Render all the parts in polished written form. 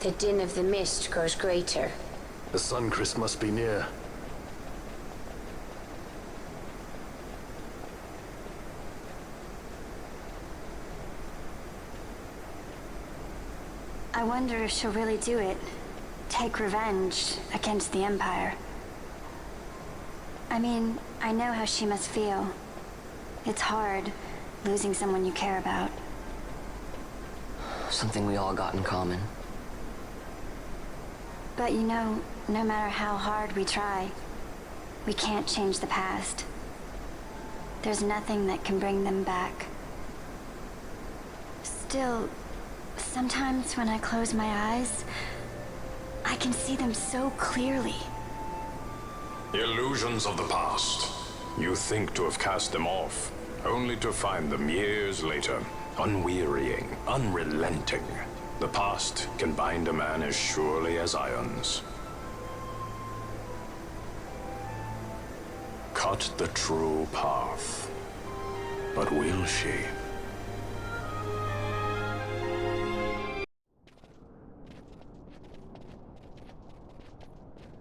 The din of the mist grows greater. The Suncrest must be near. I wonder if she'll really do it. Take revenge against the Empire. I mean, I know how she must feel. It's hard, losing someone you care about. Something we all got in common. But you know, no matter how hard we try, we can't change the past. There's nothing that can bring them back. Still, sometimes when I close my eyes, I can see them so clearly. Illusions of the past. You think to have cast them off, only to find them years later, unwearying, unrelenting. The past can bind a man as surely as irons. Cut the true path. But will she?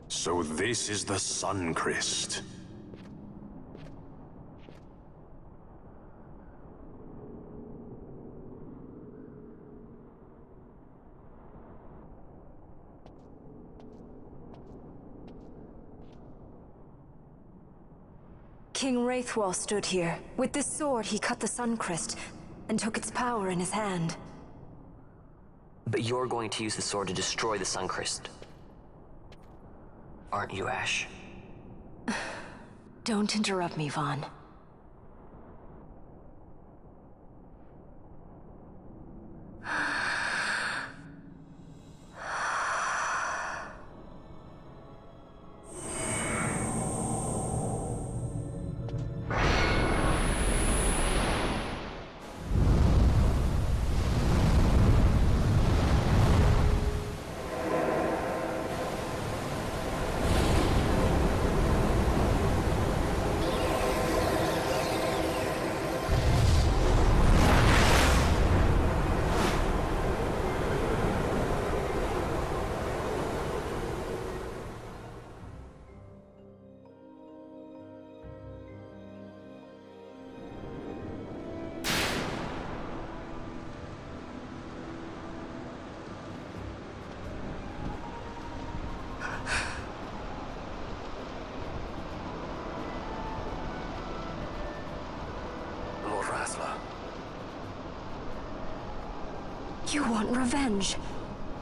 So this is the Suncrest. King Wraithwall stood here. With this sword, he cut the Suncrest and took its power in his hand. But you're going to use the sword to destroy the Suncrest. Aren't you, Ashe? Don't interrupt me, Vaan. You want revenge?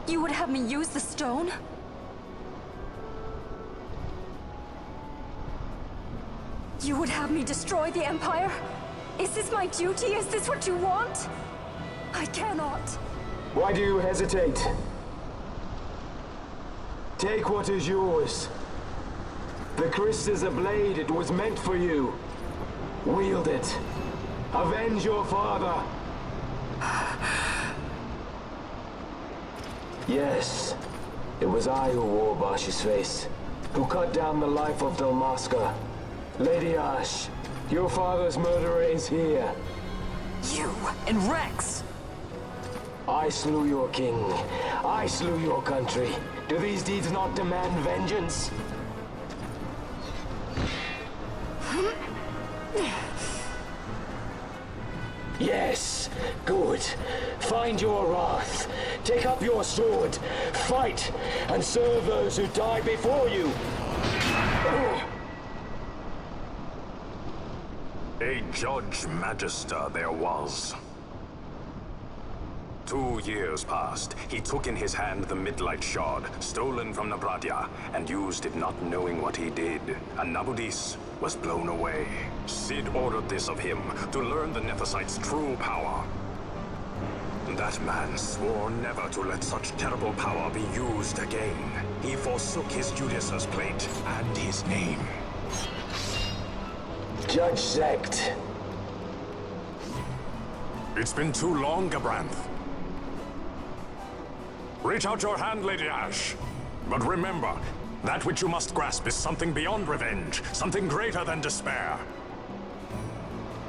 You would have me use the stone? You would have me destroy the Empire? Is this my duty? Is this what you want? I cannot. Why do you hesitate? Take what is yours. The Christ is a blade. It was meant for you. Wield it. Avenge your father. Yes, it was I who wore Bashi's face, who cut down the life of Dalmasca. Lady Ashe, your father's murderer is here. You and Rex! I slew your king. I slew your country. Do these deeds not demand vengeance? Yes, good. Find your wrath. Take up your sword. Fight, and serve those who die before you. A Judge Magister there was. 2 years passed. He took in his hand the Midlight Shard, stolen from Archadia, and used it not knowing what he did. And Nabudis was blown away. Sid ordered this of him, to learn the Nethicite's true power. That man swore never to let such terrible power be used again. He forsook his Judicious plate and his name. Judge Zekt. It's been too long, Gabranth. Reach out your hand, Lady Ashe. But remember, that which you must grasp is something beyond revenge, something greater than despair.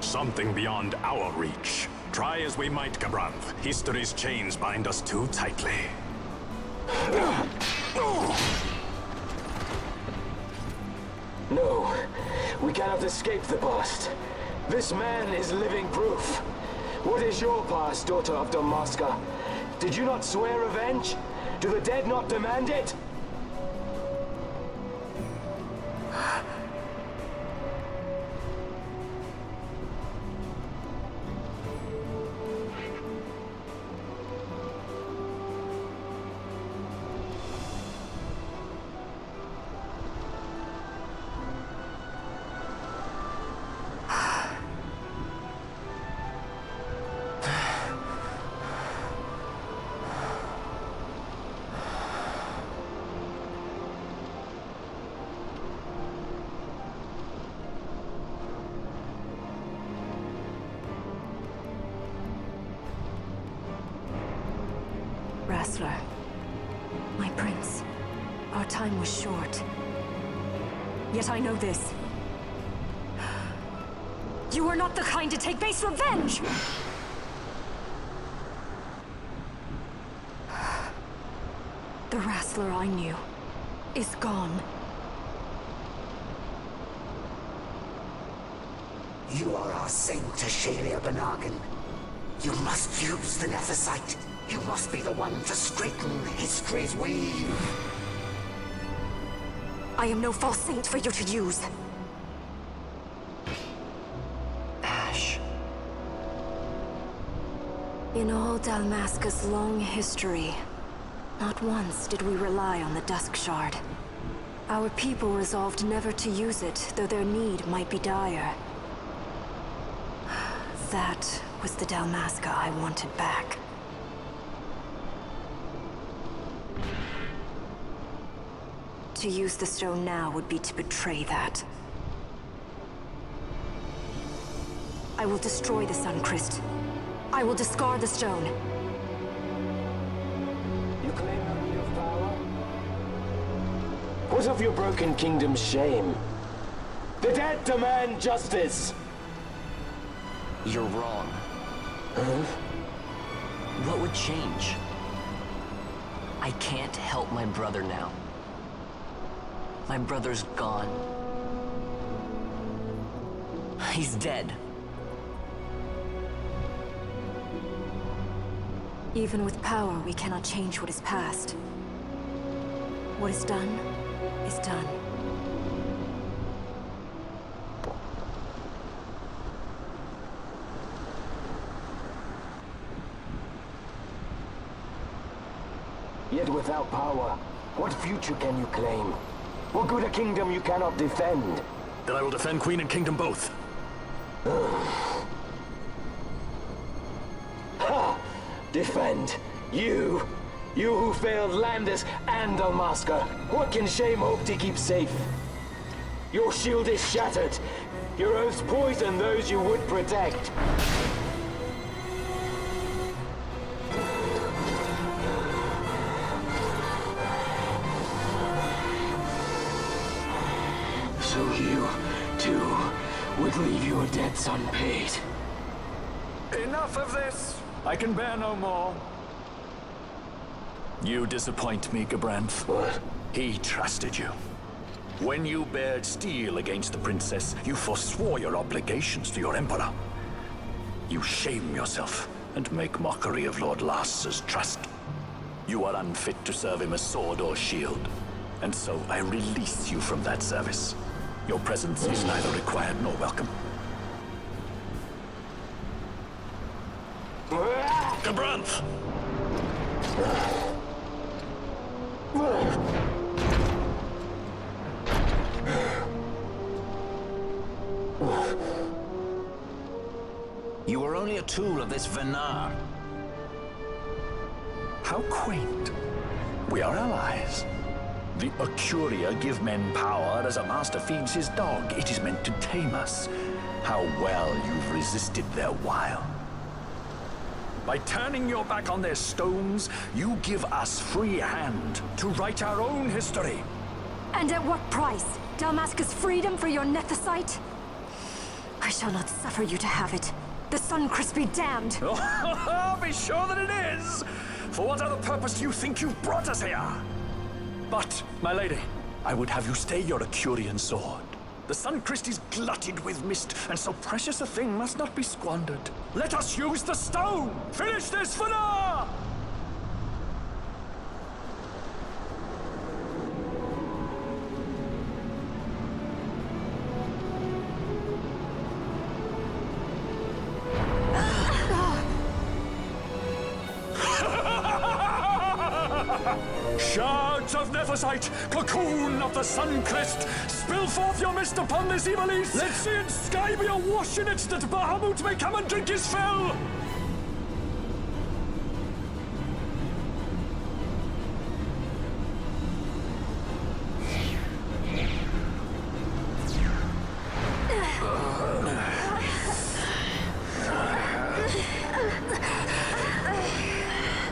Something beyond our reach. Try as we might, Gabranth, history's chains bind us too tightly. No, we cannot escape the past. This man is living proof. What is your past, daughter of Dalmasca? Did you not swear revenge? Do the dead not demand it? Wrestler, my prince, our time was short. Yet I know this. You are not the kind to take base revenge! The Wrestler I knew is gone. You are our saint, Ashalia Benagan. You must use the Nephesite. You must be the one to straighten history's weave. I am no false saint for you to use. Ashe. In all Dalmasca's long history, not once did we rely on the Dusk Shard. Our people resolved never to use it, though their need might be dire. That was the Dalmasca I wanted back. To use the stone now would be to betray that. I will destroy the Sun Christ. I will discard the stone. You claim no need of power? What of your broken kingdom's shame? The dead demand justice! You're wrong. Huh? What would change? I can't help my brother now. My brother's gone. He's dead. Even with power, we cannot change what is past. What is done, is done. Yet without power, what future can you claim? What good a kingdom you cannot defend? Then I will defend Queen and Kingdom both. Ha! Defend! You! You who failed Landis and Dalmasca! What can shame hope to keep safe? Your shield is shattered! Your oaths poison those you would protect! So you, too, would leave your debts unpaid. Enough of this! I can bear no more. You disappoint me, Gabranth. What? He trusted you. When you bared steel against the princess, you forswore your obligations to your emperor. You shame yourself and make mockery of Lord Lars's trust. You are unfit to serve him as sword or shield, and so I release you from that service. Your presence is neither required nor welcome. Gabranth! You were only a tool of this Vaan. How quaint. We are allies. The Archadia give men power as a master feeds his dog. It is meant to tame us. How well you've resisted their wile. By turning your back on their stones, you give us free hand to write our own history. And at what price? Dalmasca's freedom for your Nephesite? I shall not suffer you to have it. The Sun Christ be damned! Oh, be sure that it is! For what other purpose do you think you brought us here? But, my lady, I would have you stay your Archadia sword. The Sun Christ is glutted with mist, and so precious a thing must not be squandered. Let us use the stone! Finish this for now! Shards of Nephesite, cocoon of the Sun Crest, spill forth your mist upon this Ivalice. Let sea and sky be awash in it, that Bahamut may come and drink his fill.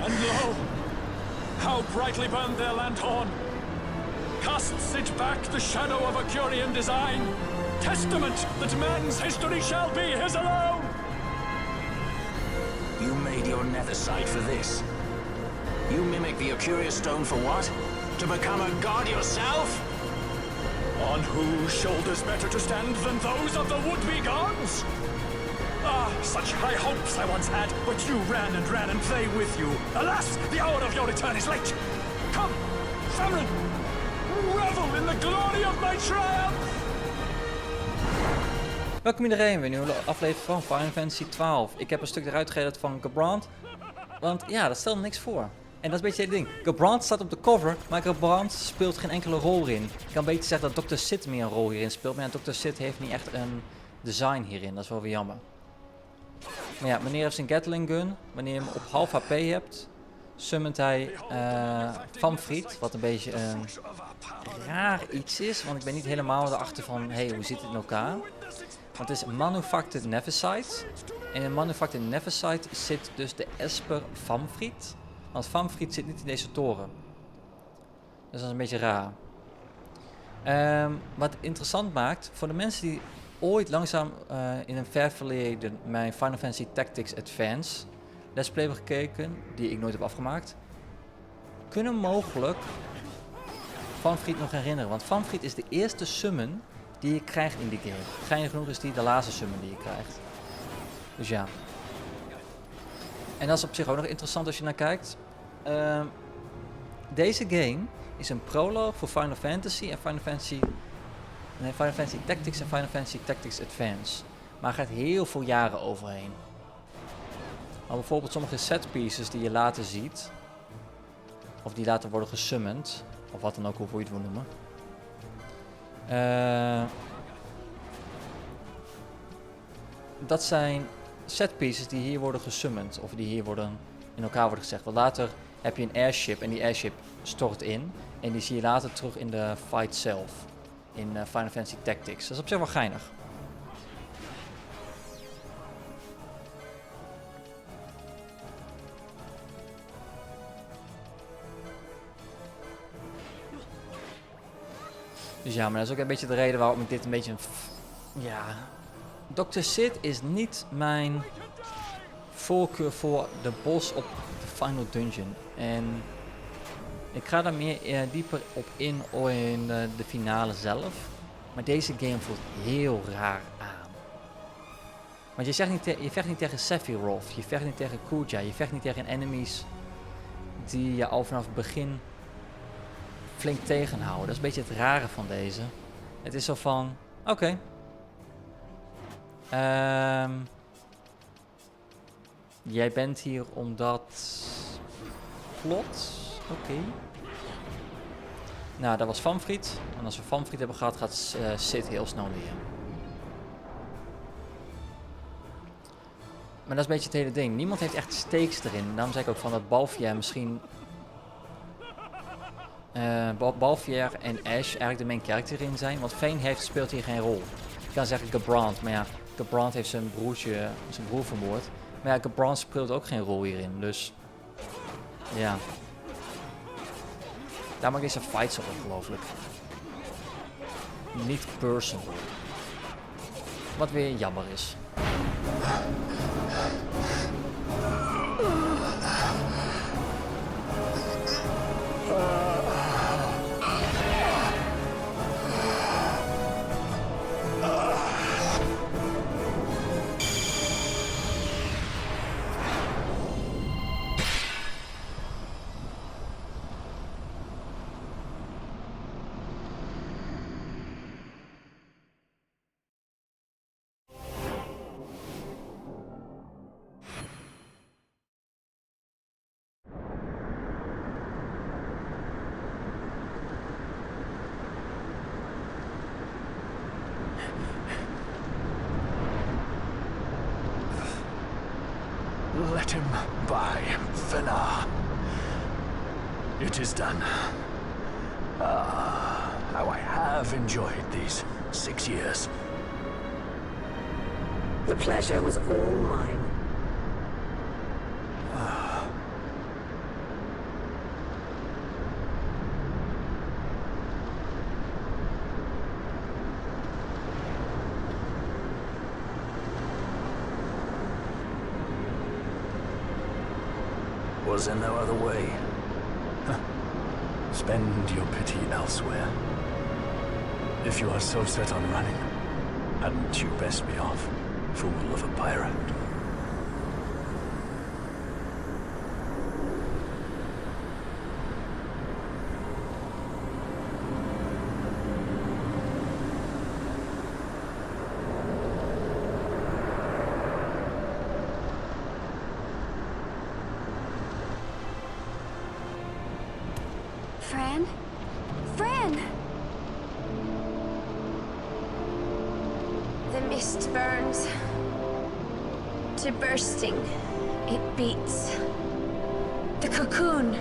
And lo, how brightly burned their lanthorn! Casts it back the shadow of Archadian design, testament that man's history shall be his alone! You made your Nephesite for this. You mimic the Archadia stone for what? To become a god yourself? On whose shoulders better to stand than those of the would-be gods? Ah, such high hopes I once had, but you ran and they with you. Alas, the hour of your return is late. Come, family, revel in the glory of my triumph! Welkom iedereen, weer een nieuwe aflevering van Final Fantasy XII. Ik heb een stuk eruit geëdit van Gebrand, want ja, dat stelde niks voor. En dat is een beetje het ding. Gebrand staat op de cover, maar Gebrand speelt geen enkele rol hierin. Ik kan beter zeggen dat Dr. Sid meer een rol hierin speelt, maar ja, Dr. Sid heeft niet echt een design hierin. Dat is wel weer jammer. Maar ja, meneer heeft zijn Gatling gun. Wanneer je hem op half HP hebt, summont hij Van Friet, wat een beetje een raar iets is, want ik ben niet helemaal erachter van, hey, hoe zit het in elkaar? Want het is Manufactured Nephesite. En in Manufactured Nephesite zit dus de Esper Van Friet. Want Van Friet zit niet in deze toren. Dus dat is een beetje raar. Wat interessant maakt, voor de mensen die ooit langzaam in een ver verleden mijn Final Fantasy Tactics Advance Let's Play hebben gekeken, die ik nooit heb afgemaakt, kunnen mogelijk Van Friet nog herinneren. Want Van Friet is de eerste summon die je krijgt in die game. Geinig genoeg is die de laatste summon die je krijgt. Dus ja. En dat is op zich ook nog interessant als je naar kijkt. Deze game is een prologue voor Final Fantasy en Final Fantasy Tactics en Final Fantasy Tactics Advance. Maar er gaat heel veel jaren overheen. Maar bijvoorbeeld sommige set pieces die je later ziet, of die later worden gesummoned, of wat dan ook, hoe je het wil noemen. Dat zijn set pieces die hier worden gesummoned, of die hier worden in elkaar worden gezegd. Want later heb je een airship en die airship stort in. En die zie je later terug in de fight zelf. In Final Fantasy Tactics. Dat is op zich wel geinig. Dus ja, maar dat is ook een beetje de reden waarom ik dit een beetje ja. Dr. Sid is niet mijn voorkeur voor de boss op de final dungeon. En ik ga daar meer dieper op in de finale zelf. Maar deze game voelt heel raar aan. Want je vecht niet tegen Sephiroth, je vecht niet tegen Kuja, je vecht niet tegen enemies die je al vanaf het begin flink tegenhouden. Dat is een beetje het rare van deze. Het is zo van, oké. Jij bent hier omdat plot. Oké. Nou, dat was Van Friet. En als we Van Friet hebben gehad, gaat Sid heel snel neer. Maar dat is een beetje het hele ding. Niemand heeft echt stakes erin. Daarom zei ik ook van dat Balfier misschien Balfier en Ashe eigenlijk de main character in zijn. Want Vane speelt hier geen rol. Je kan zeggen Gebrand, maar ja, Gebrand heeft zijn broer vermoord. Maar ja, Gebrand speelt ook geen rol hierin, dus ja. Daar maakt deze fight zo ongelooflijk niet personal. Wat weer jammer is. let him by, Fenar. It is done. Ah, how I have enjoyed these 6 years. The pleasure was all mine. Was there no other way? Spend your pity elsewhere. If you are so set on running, hadn't you best be off, fool of a pirate? Fran? Fran! The mist burns to bursting. It beats. The cocoon.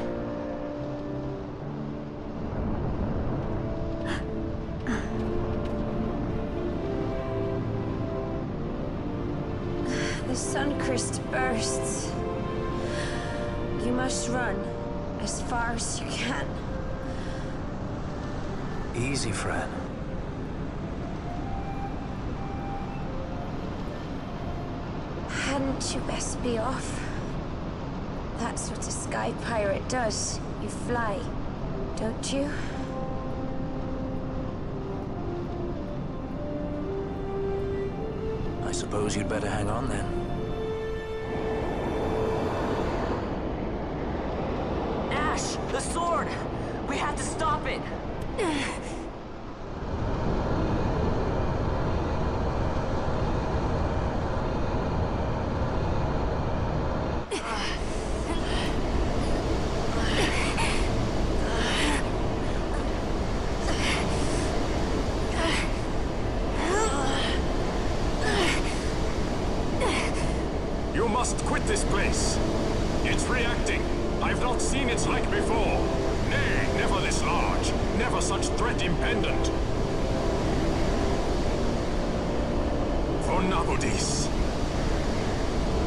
The sun-crest bursts. You must run as far as you can. Easy, Fran. Hadn't you best be off? That's what a sky pirate does. You fly, don't you? I suppose you'd better hang on then. Ashe, the sword! We have to stop it! You must quit this place. It's reacting. I've not seen its like before. Nay, never this large. Never such threat impendent. For Nabudis.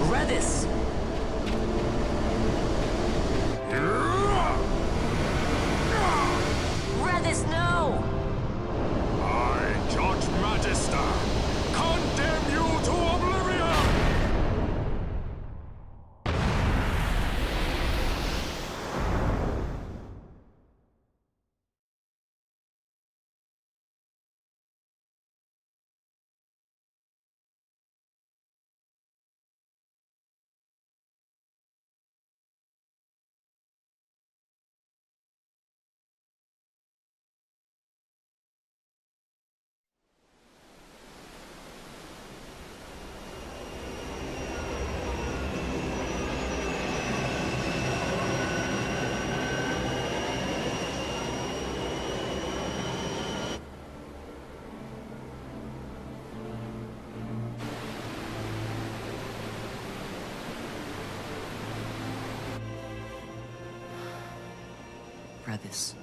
Redis! Redis, no! I, Judge Magister, condemn you to oblivion! Redis.